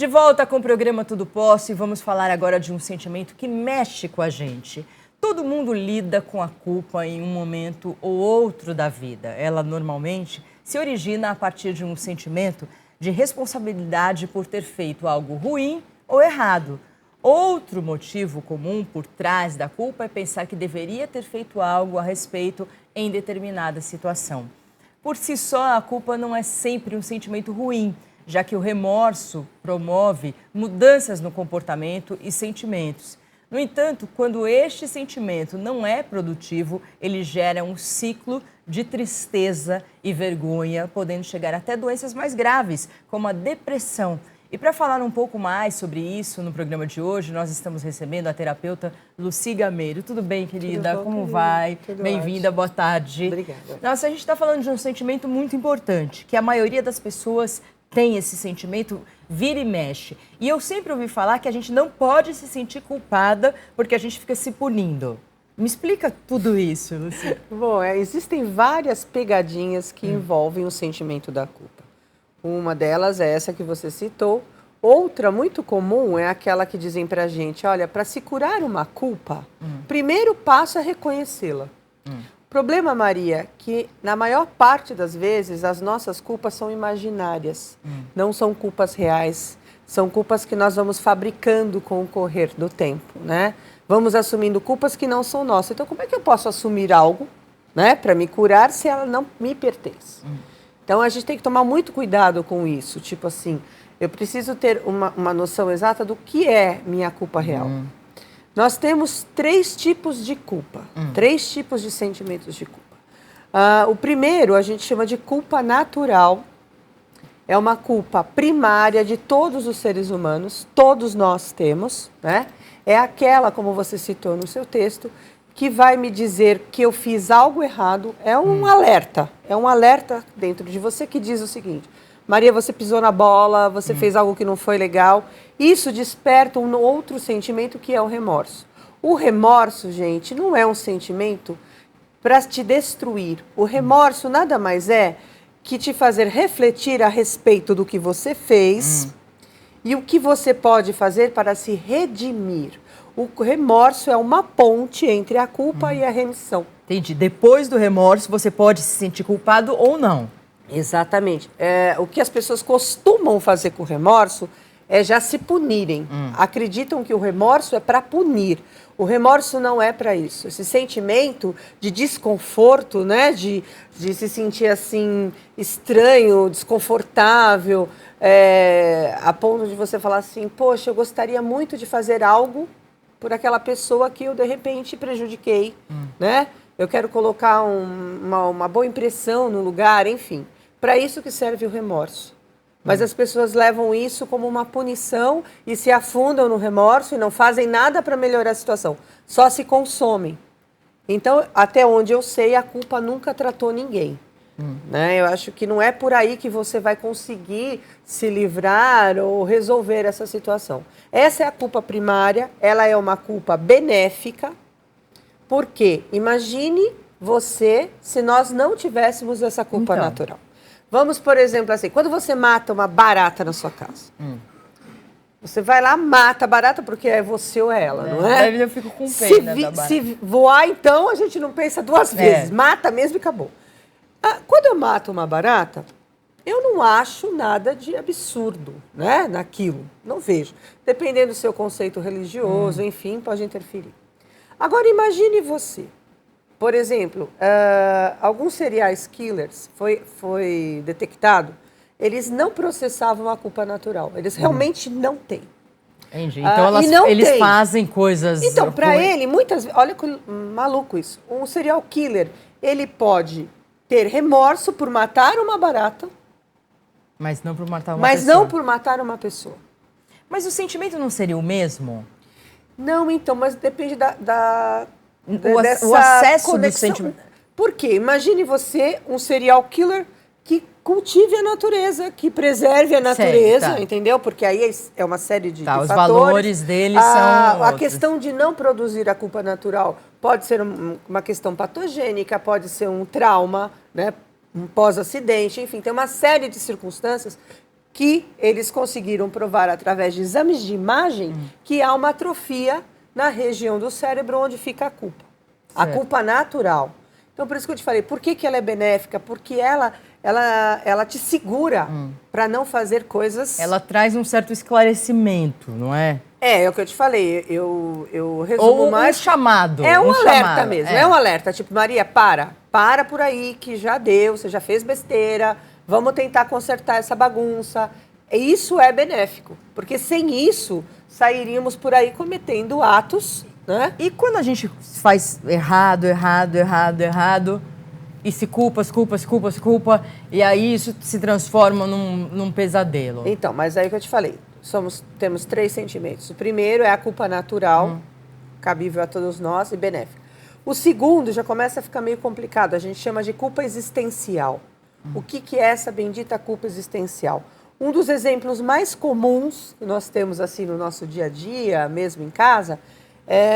De volta com o programa Tudo Posso e vamos falar agora de um sentimento que mexe com a gente. Todo mundo lida com a culpa em um momento ou outro da vida. Ela normalmente se origina a partir de um sentimento de responsabilidade por ter feito algo ruim ou errado. Outro motivo comum por trás da culpa é pensar que deveria ter feito algo a respeito em determinada situação. Por si só, a culpa não é sempre um sentimento ruim, já que o remorso promove mudanças no comportamento e sentimentos. No entanto, quando este sentimento não é produtivo, ele gera um ciclo de tristeza e vergonha, podendo chegar até doenças mais graves, como a depressão. E para falar um pouco mais sobre isso no programa de hoje, nós estamos recebendo a terapeuta Lucy Gameiro. Tudo bem, querida? Tudo bom, Como querida? vai? Tudo Bem-vinda, ótimo. boa tarde. Obrigada. Nossa, a gente está falando de um sentimento muito importante, que a maioria das pessoas tem esse sentimento, vira e mexe. E eu sempre ouvi falar que a gente não pode se sentir culpada porque a gente fica se punindo. Me explica tudo isso, Lucy. Bom, existem várias pegadinhas que envolvem o sentimento da culpa. Uma delas é essa que você citou. Outra muito comum é aquela que dizem pra gente, olha, para se curar uma culpa, primeiro passo é reconhecê-la. O problema, Maria, que na maior parte das vezes as nossas culpas são imaginárias, não são culpas reais, são culpas que nós vamos fabricando com o correr do tempo, né? Vamos assumindo culpas que não são nossas. Então, como é que eu posso assumir algo, né, para me curar se ela não me pertence? Então, a gente tem que tomar muito cuidado com isso. Tipo assim, eu preciso ter uma noção exata do que é minha culpa real. Nós temos 3 tipos de culpa, 3 tipos de sentimentos de culpa. O primeiro a gente chama de culpa natural. É uma culpa primária de todos os seres humanos, todos nós temos, né? É aquela, como você citou no seu texto, que vai me dizer que eu fiz algo errado. É um alerta dentro de você que diz o seguinte: Maria, você pisou na bola, você fez algo que não foi legal. Isso desperta um outro sentimento que é o remorso. O remorso, gente, não é um sentimento para te destruir. O remorso nada mais é que te fazer refletir a respeito do que você fez e o que você pode fazer para se redimir. O remorso é uma ponte entre a culpa e a remissão. Entendi. Depois do remorso, você pode se sentir culpado ou não. Exatamente. O que as pessoas costumam fazer com o remorso é já se punirem. Acreditam que o remorso é para punir. O remorso não é para isso. Esse sentimento de desconforto, né, de se sentir assim estranho, desconfortável, a ponto de você falar assim, poxa, eu gostaria muito de fazer algo por aquela pessoa que eu de repente prejudiquei, né? Eu quero colocar uma boa impressão no lugar, enfim. Para isso que serve o remorso. Mas as pessoas levam isso como uma punição e se afundam no remorso e não fazem nada para melhorar a situação. Só se consomem. Então, até onde eu sei, a culpa nunca tratou ninguém. Né? Eu acho que não é por aí que você vai conseguir se livrar ou resolver essa situação. Essa é a culpa primária, ela é uma culpa benéfica. Por quê? Imagine você se nós não tivéssemos essa culpa natural. Vamos, por exemplo, assim, quando você mata uma barata na sua casa, você vai lá, mata a barata porque é você ou ela, não é? Eu fico com pena da barata. Se voar, então, a gente não pensa 2 vezes. Mata mesmo e acabou. Quando eu mato uma barata, eu não acho nada de absurdo, né, naquilo. Não vejo. Dependendo do seu conceito religioso, enfim, pode interferir. Agora, imagine você. Por exemplo, alguns serial killers foi detectado, eles não processavam a culpa natural. Eles realmente não têm. Entendi. Então eles fazem coisas... Então, para ele, muitas vezes... Olha que maluco isso. Um serial killer, ele pode ter remorso por matar uma barata, mas não por matar uma mas pessoa. não por matar uma pessoa. Mas o sentimento não seria o mesmo? Não, então, mas depende o acesso do sentimento. Por quê? Imagine você, um serial killer que cultive a natureza, que preserve a natureza, entendeu? Porque aí é uma série de fatores. Os valores deles são a questão de não produzir a culpa natural pode ser uma questão patogênica, pode ser um trauma, né? Um pós-acidente, enfim, tem uma série de circunstâncias que eles conseguiram provar através de exames de imagem que há uma atrofia na região do cérebro onde fica a culpa. A culpa natural. Então, por isso que eu te falei, por que ela é benéfica? Porque ela te segura para não fazer coisas... Ela traz um certo esclarecimento, não é? É o que eu te falei, eu resumo Ou mais... um chamado. É um alerta chamado, mesmo, é um alerta. Tipo, Maria, para por aí, que já deu, você já fez besteira, vamos tentar consertar essa bagunça. Isso é benéfico, porque sem isso, sairíamos por aí cometendo atos, né? E quando a gente faz errado, e se culpa, e aí isso se transforma num pesadelo? Então, mas aí que eu te falei, temos 3 sentimentos. O primeiro é a culpa natural, cabível a todos nós e benéfica. O segundo já começa a ficar meio complicado, a gente chama de culpa existencial. O que é essa bendita culpa existencial? Um dos exemplos mais comuns que nós temos assim no nosso dia a dia, mesmo em casa,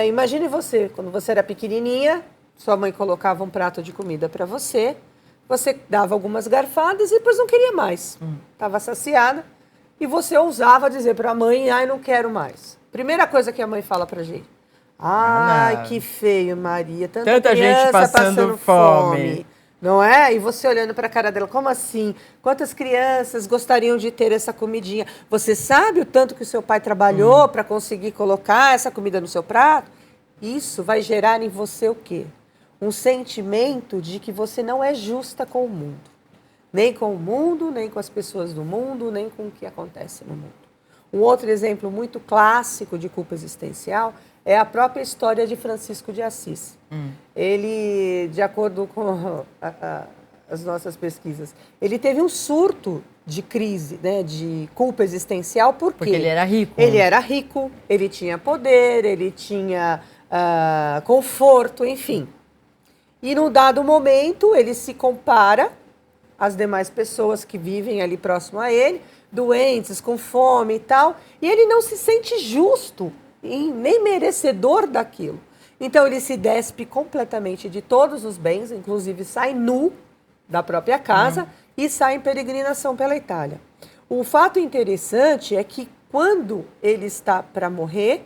imagine você, quando você era pequenininha, sua mãe colocava um prato de comida para você dava algumas garfadas e depois não queria mais. Estava saciada e você ousava dizer para a mãe, ai, não quero mais. Primeira coisa que a mãe fala para a gente, ai, que feio, Maria, tanta criança gente passando fome. Não é? E você olhando para a cara dela, como assim? Quantas crianças gostariam de ter essa comidinha? Você sabe o tanto que o seu pai trabalhou para conseguir colocar essa comida no seu prato? Isso vai gerar em você o quê? Um sentimento de que você não é justa com o mundo. Nem com o mundo, nem com as pessoas do mundo, nem com o que acontece no mundo. Um outro exemplo muito clássico de culpa existencial é a própria história de Francisco de Assis. Ele, de acordo com as nossas pesquisas, ele teve um surto de crise, né, de culpa existencial, porque ele era rico. Ele era rico, ele tinha poder, ele tinha conforto, enfim. E num dado momento, ele se compara às demais pessoas que vivem ali próximo a ele, doentes, com fome e tal, e ele não se sente justo, nem merecedor daquilo. Então ele se despe completamente de todos os bens, inclusive sai nu da própria casa e sai em peregrinação pela Itália. O fato interessante é que quando ele está para morrer,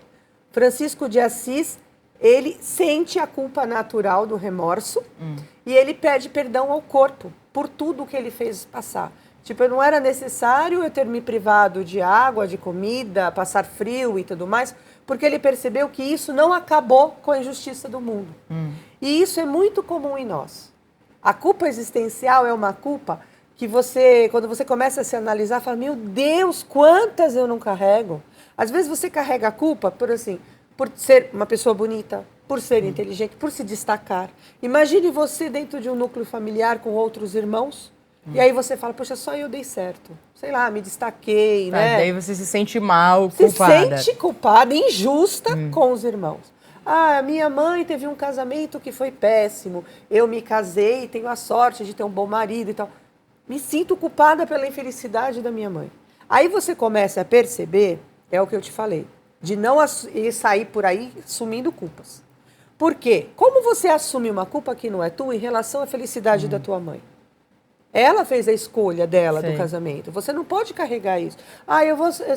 Francisco de Assis, ele sente a culpa natural do remorso e ele pede perdão ao corpo por tudo que ele fez passar. Tipo, não era necessário eu ter me privado de água, de comida, passar frio e tudo mais, porque ele percebeu que isso não acabou com a injustiça do mundo. E isso é muito comum em nós. A culpa existencial é uma culpa que você, quando você começa a se analisar, fala, meu Deus, quantas eu não carrego. Às vezes você carrega a culpa por ser uma pessoa bonita, por ser inteligente, por se destacar. Imagine você dentro de um núcleo familiar com outros irmãos, e aí você fala, poxa, só eu dei certo. Sei lá, me destaquei, né? Daí você se sente mal, culpada. Se sente culpada, injusta com os irmãos. Ah, minha mãe teve um casamento que foi péssimo. Eu me casei, tenho a sorte de ter um bom marido e tal. Me sinto culpada pela infelicidade da minha mãe. Aí você começa a perceber, é o que eu te falei, de não sair por aí assumindo culpas. Por quê? Como você assume uma culpa que não é tua em relação à felicidade da tua mãe? Ela fez a escolha dela do casamento. Você não pode carregar isso. Ah,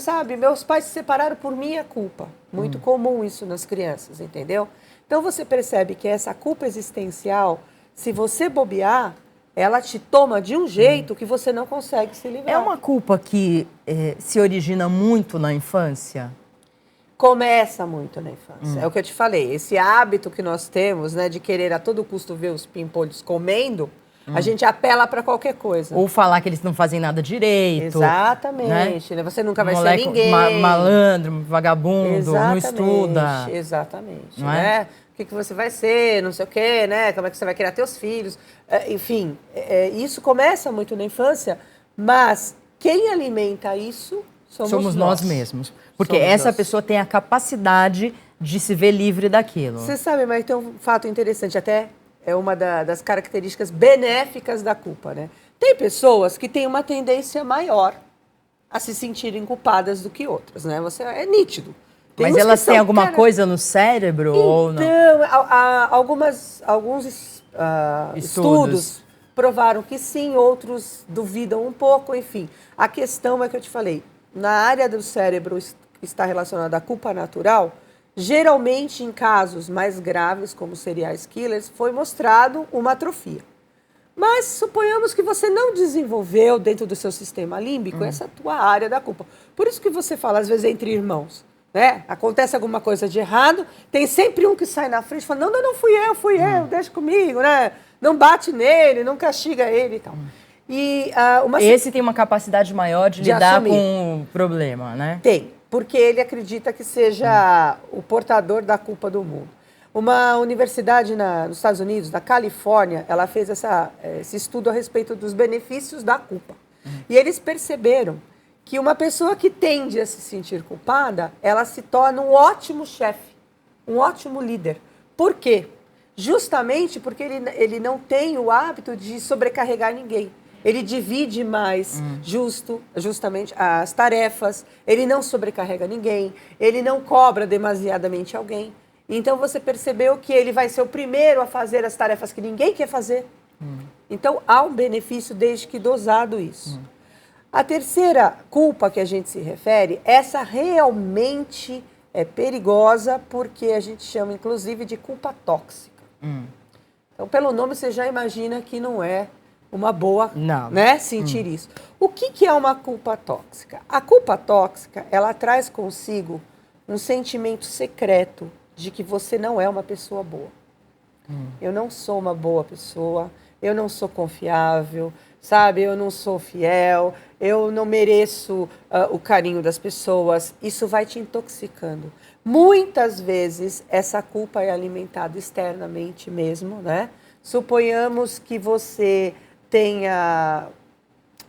sabe, meus pais se separaram por minha culpa. Muito comum isso nas crianças, entendeu? Então você percebe que essa culpa existencial, se você bobear, ela te toma de um jeito que você não consegue se livrar. É uma culpa que se origina muito na infância? Começa muito na infância. É o que eu te falei. Esse hábito que nós temos, né, de querer a todo custo ver os pimpolhos comendo, a gente apela para qualquer coisa. Ou falar que eles não fazem nada direito. Exatamente. Né? Você nunca vai ser ninguém. Malandro, vagabundo, não estuda. Exatamente. Não né? O que você vai ser, não sei o quê, né? Como é que você vai criar teus filhos. Enfim, isso começa muito na infância, mas quem alimenta isso somos nós mesmos. Porque essa pessoa tem a capacidade de se ver livre daquilo. Você sabe, mas tem um fato interessante, até é uma das características benéficas da culpa, né? Tem pessoas que têm uma tendência maior a se sentirem culpadas do que outras, né? É nítido. Mas elas têm alguma coisa no cérebro ou não? Então, alguns estudos provaram que sim, outros duvidam um pouco, enfim. A questão é que eu te falei, na área do cérebro que está relacionada à culpa natural, geralmente em casos mais graves, como serial killers, foi mostrado uma atrofia. Mas suponhamos que você não desenvolveu dentro do seu sistema límbico essa tua área da culpa. Por isso que você fala, às vezes, entre irmãos, né? Acontece alguma coisa de errado, tem sempre um que sai na frente e fala, não, fui eu, deixa comigo, né? Não bate nele, não castiga ele e tal. E, esse tem uma capacidade maior de lidar assumir. com o problema, né? Tem, porque ele acredita que seja o portador da culpa do mundo. Uma universidade nos Estados Unidos, na Califórnia, ela fez esse estudo a respeito dos benefícios da culpa. E eles perceberam que uma pessoa que tende a se sentir culpada, ela se torna um ótimo chefe, um ótimo líder. Por quê? Justamente porque ele não tem o hábito de sobrecarregar ninguém. Ele divide mais justamente as tarefas, ele não sobrecarrega ninguém, ele não cobra demasiadamente alguém. Então, você percebeu que ele vai ser o primeiro a fazer as tarefas que ninguém quer fazer. Então, há um benefício desde que dosado isso. A terceira culpa que a gente se refere, essa realmente é perigosa porque a gente chama, inclusive, de culpa tóxica. Então, pelo nome, você já imagina que não é uma boa, né, sentir isso. O que é uma culpa tóxica? A culpa tóxica, ela traz consigo um sentimento secreto de que você não é uma pessoa boa. Eu não sou uma boa pessoa, eu não sou confiável, sabe? Eu não sou fiel, eu não mereço o carinho das pessoas. Isso vai te intoxicando. Muitas vezes, essa culpa é alimentada externamente mesmo, né? Suponhamos que você tenha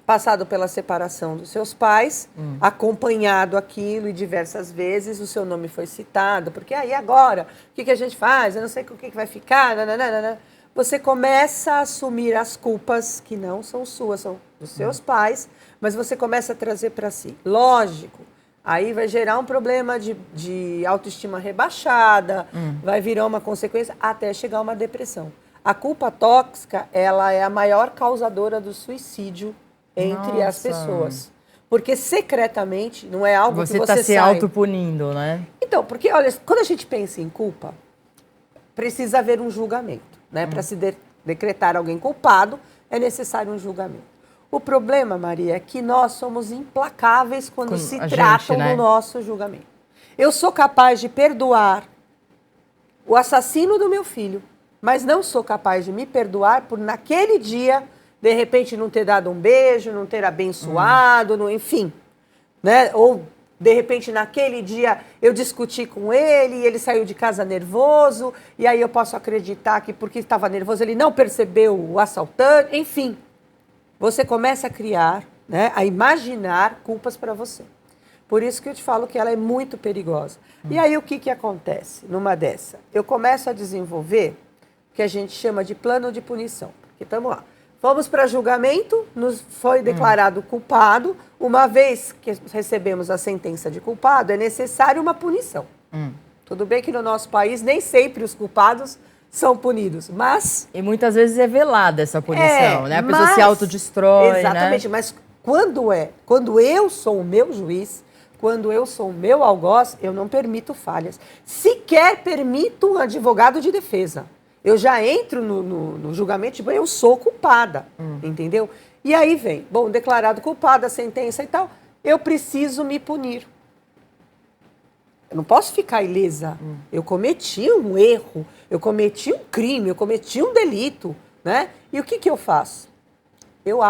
passado pela separação dos seus pais, acompanhado aquilo e diversas vezes o seu nome foi citado, porque aí agora, o que a gente faz? Eu não sei com o que vai ficar, nananana. Você começa a assumir as culpas que não são suas, são dos seus pais, mas você começa a trazer para si. Lógico, aí vai gerar um problema de autoestima rebaixada, vai virar uma consequência até chegar a uma depressão. A culpa tóxica, ela é a maior causadora do suicídio entre as pessoas. Porque secretamente não é algo que você está se autopunindo, né? Então, porque, olha, quando a gente pensa em culpa, precisa haver um julgamento, né? Para se decretar alguém culpado, é necessário um julgamento. O problema, Maria, é que nós somos implacáveis quando se tratam do nosso julgamento. Eu sou capaz de perdoar o assassino do meu filho, mas não sou capaz de me perdoar por naquele dia de repente não ter dado um beijo, não ter abençoado, enfim, né? Ou de repente naquele dia eu discuti com ele e ele saiu de casa nervoso e aí eu posso acreditar que porque estava nervoso ele não percebeu o assaltante, enfim. Você começa a criar, né, a imaginar culpas para você. Por isso que eu te falo que ela é muito perigosa. E aí o que acontece numa dessa? Eu começo a desenvolver o que a gente chama de plano de punição. Porque estamos lá. Vamos para julgamento, nos foi declarado culpado. Uma vez que recebemos a sentença de culpado, é necessário uma punição. Tudo bem que no nosso país nem sempre os culpados são punidos, mas... E muitas vezes é velada essa punição, né? A pessoa se autodestrói, exatamente, né? Mas quando eu sou o meu juiz, quando eu sou o meu algoz, eu não permito falhas. Sequer permito um advogado de defesa. Eu já entro no julgamento, tipo, eu sou culpada, entendeu? E aí vem, bom, declarado culpada, a sentença e tal, eu preciso me punir. Eu não posso ficar ilesa. Eu cometi um erro, eu cometi um crime, eu cometi um delito, né? E o que eu faço? Eu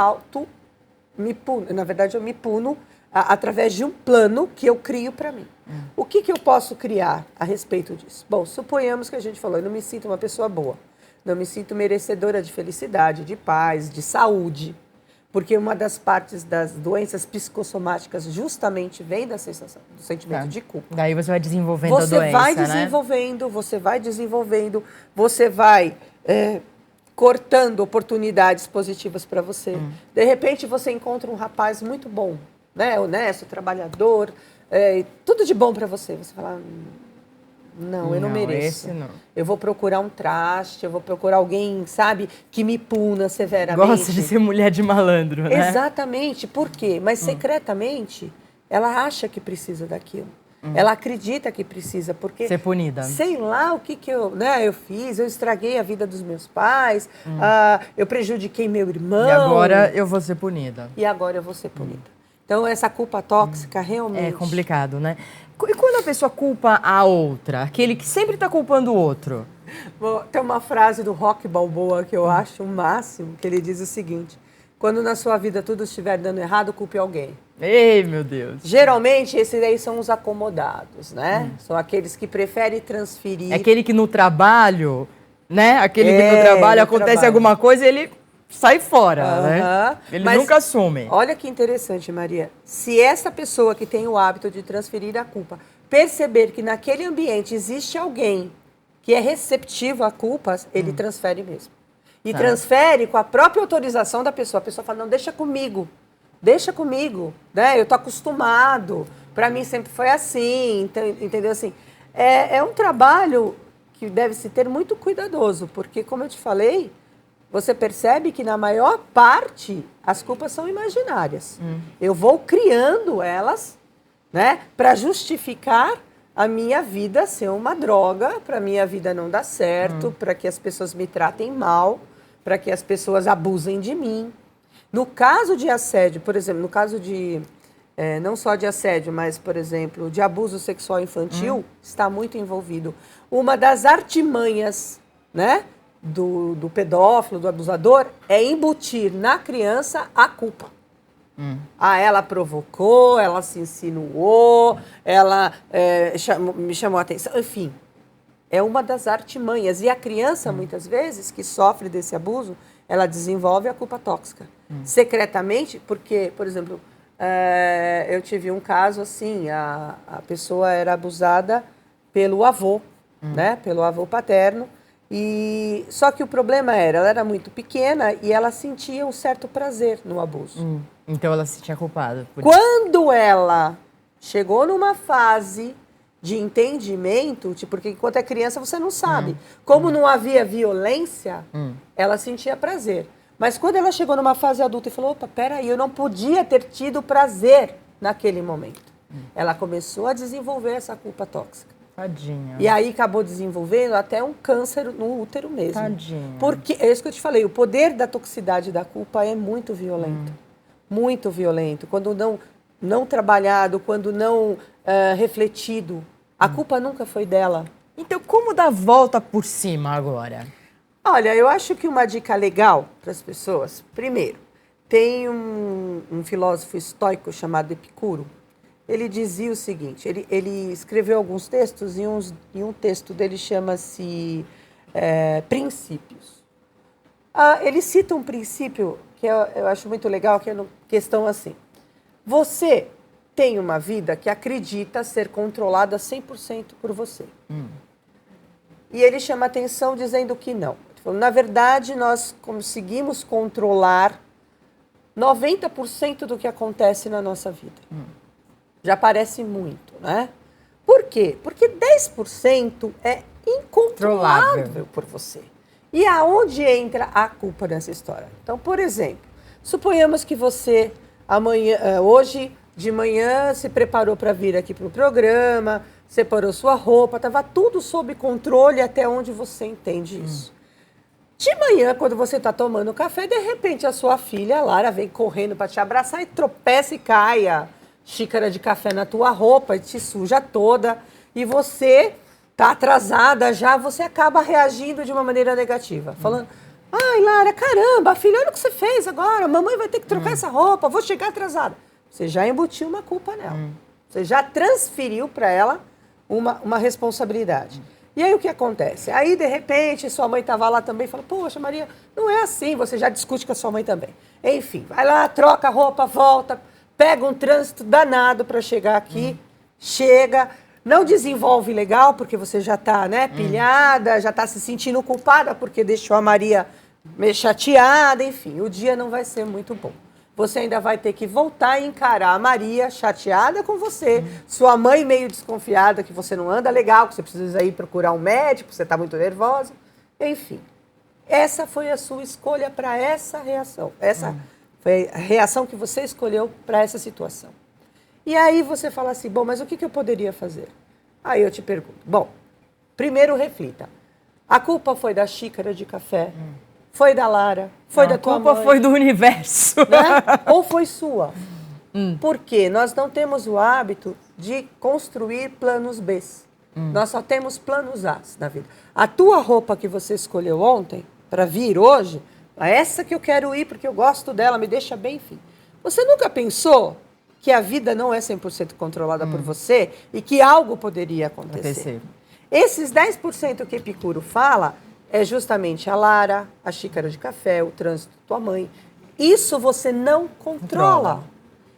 me puno, na verdade eu me puno através de um plano que eu crio para mim. O que eu posso criar a respeito disso? Bom, suponhamos que a gente falou, eu não me sinto uma pessoa boa, não me sinto merecedora de felicidade, de paz, de saúde, porque uma das partes das doenças psicossomáticas justamente vem da sensação, do sentimento de culpa. Daí você vai desenvolvendo a doença, né? Você vai desenvolvendo, você vai cortando oportunidades positivas para você. De repente você encontra um rapaz muito bom, né? Honesto, trabalhador, tudo de bom para você. Você fala, Não, eu não mereço. Esse não. Eu vou procurar um traste, eu vou procurar alguém, sabe, que me puna severamente. Gosta de ser mulher de malandro, né? Exatamente. Por quê? Mas secretamente, ela acha que precisa daquilo. Ela acredita que precisa, porque... Ser punida. Sei lá o que eu, né, eu fiz, eu estraguei a vida dos meus pais, eu prejudiquei meu irmão. E agora eu vou ser punida. E agora eu vou ser punida. Então, essa culpa tóxica realmente... É complicado, né? E quando a pessoa culpa a outra? Aquele que sempre está culpando o outro? Tem uma frase do Rock Balboa que eu acho o máximo, que ele diz o seguinte: quando na sua vida tudo estiver dando errado, culpe alguém. Ei, meu Deus. Geralmente, esses aí são os acomodados, né? São aqueles que preferem transferir... É aquele que no trabalho, né? Aquele que no trabalho acontece alguma coisa e ele sai fora, né? Ele nunca assume. Olha que interessante, Maria. Se essa pessoa que tem o hábito de transferir a culpa perceber que naquele ambiente existe alguém que é receptivo a culpas, ele transfere mesmo. E transfere com a própria autorização da pessoa. A pessoa fala, não, deixa comigo, né? Eu tô acostumado, para mim sempre foi assim, entendeu? Assim, é um trabalho que deve se ter muito cuidadoso, porque, como eu te falei, você percebe que, na maior parte, as culpas são imaginárias. Eu vou criando elas, né, para justificar a minha vida ser uma droga, para a minha vida não dar certo, para que as pessoas me tratem mal, para que as pessoas abusem de mim. No caso de assédio, por exemplo, no caso de, não só de assédio, mas, por exemplo, de abuso sexual infantil, está muito envolvido. Uma das artimanhas, né, do pedófilo, do abusador, é embutir na criança a culpa. Ela provocou, ela se insinuou, ela me chamou a atenção, enfim. É uma das artimanhas. E a criança, muitas vezes, que sofre desse abuso, ela desenvolve a culpa tóxica. Secretamente, porque, por exemplo, eu tive um caso assim, a pessoa era abusada pelo avô, né? Pelo avô paterno. E só que o problema ela era muito pequena e ela sentia um certo prazer no abuso. Então ela se sentia culpada. Quando ela chegou numa fase de entendimento, porque enquanto é criança você não sabe. Como não havia violência, ela sentia prazer. Mas quando ela chegou numa fase adulta e falou, opa, peraí, eu não podia ter tido prazer naquele momento. Ela começou a desenvolver essa culpa tóxica. Tadinha. E aí acabou desenvolvendo até um câncer no útero mesmo. Tadinha. Porque, é isso que eu te falei, o poder da toxicidade da culpa é muito violento. Muito violento. Quando não trabalhado, quando não refletido. A culpa nunca foi dela. Então, como dar volta por cima agora? Olha, eu acho que uma dica legal para as pessoas, primeiro, tem um filósofo estoico chamado Epicuro. Ele dizia o seguinte, ele escreveu alguns textos e um texto dele chama-se Princípios. Ele cita um princípio que eu acho muito legal, que é uma questão assim. Você tem uma vida que acredita ser controlada 100% por você. E ele chama atenção dizendo que não. Na verdade, nós conseguimos controlar 90% do que acontece na nossa vida. Já parece muito, né? Por quê? Porque 10% é incontrolável por você. E aonde entra a culpa nessa história? Então, por exemplo, suponhamos que você hoje de manhã se preparou para vir aqui para o programa, separou sua roupa, estava tudo sob controle até onde você entende isso. De manhã, quando você está tomando café, de repente a sua filha, Lara, vem correndo para te abraçar e tropeça e cai a xícara de café na tua roupa e te suja toda. E você está atrasada já, você acaba reagindo de uma maneira negativa. Falando, ai, Lara, caramba, filha, olha o que você fez agora. Mamãe vai ter que trocar essa roupa, vou chegar atrasada. Você já embutiu uma culpa nela. Você já transferiu para ela uma responsabilidade. E aí o que acontece? Aí, de repente, sua mãe estava lá também e fala, poxa, Maria, não é assim, você já discute com a sua mãe também. Enfim, vai lá, troca a roupa, volta, pega um trânsito danado para chegar aqui, chega, não desenvolve legal, porque você já está, né, pilhada, já está se sentindo culpada porque deixou a Maria meio chateada, enfim, o dia não vai ser muito bom. você ainda vai ter que voltar e encarar a Maria chateada com você, sua mãe meio desconfiada que você não anda legal, que você precisa ir procurar um médico, você está muito nervosa. Enfim, essa foi a sua escolha para essa reação. Essa foi a reação que você escolheu para essa situação. E aí você fala assim, bom, mas o que eu poderia fazer? Aí eu te pergunto, bom, primeiro reflita. A culpa foi da xícara de café? Foi da Lara? Foi da tua mãe? A culpa foi do universo. Né? Ou foi sua? Porque nós não temos o hábito de construir planos B. Nós só temos planos A na vida. A tua roupa que você escolheu ontem, para vir hoje, essa que eu quero ir porque eu gosto dela, me deixa bem, enfim. Você nunca pensou que a vida não é 100% controlada por você e que algo poderia acontecer? Esses 10% que Epicuro fala é justamente a Lara, a xícara de café, o trânsito da tua mãe. Isso você não controla.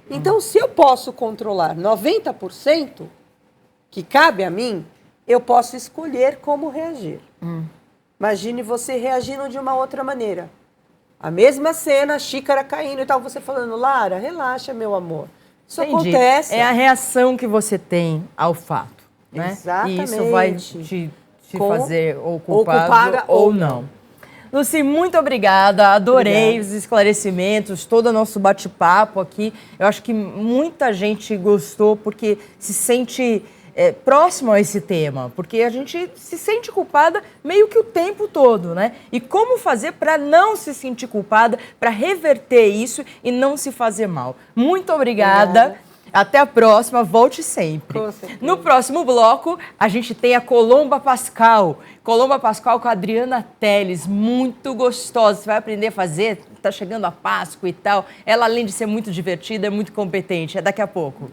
Então, se eu posso controlar 90% que cabe a mim, eu posso escolher como reagir. Imagine você reagindo de uma outra maneira. A mesma cena, a xícara caindo e tal, você falando, Lara, relaxa, meu amor. Isso acontece. É a reação que você tem ao fato. Né? Exatamente. E isso vai te fazer ou culpado ou não. Lucy, muito obrigada. Adorei os esclarecimentos, todo o nosso bate-papo aqui. Eu acho que muita gente gostou porque se sente próximo a esse tema, porque a gente se sente culpada meio que o tempo todo, né? E como fazer para não se sentir culpada, para reverter isso e não se fazer mal. Muito obrigada. Até a próxima, volte sempre. No próximo bloco, a gente tem a Colomba Pascal. Colomba Pascal com a Adriana Teles, muito gostosa. Você vai aprender a fazer, tá chegando a Páscoa e tal. Ela, além de ser muito divertida, é muito competente. É daqui a pouco.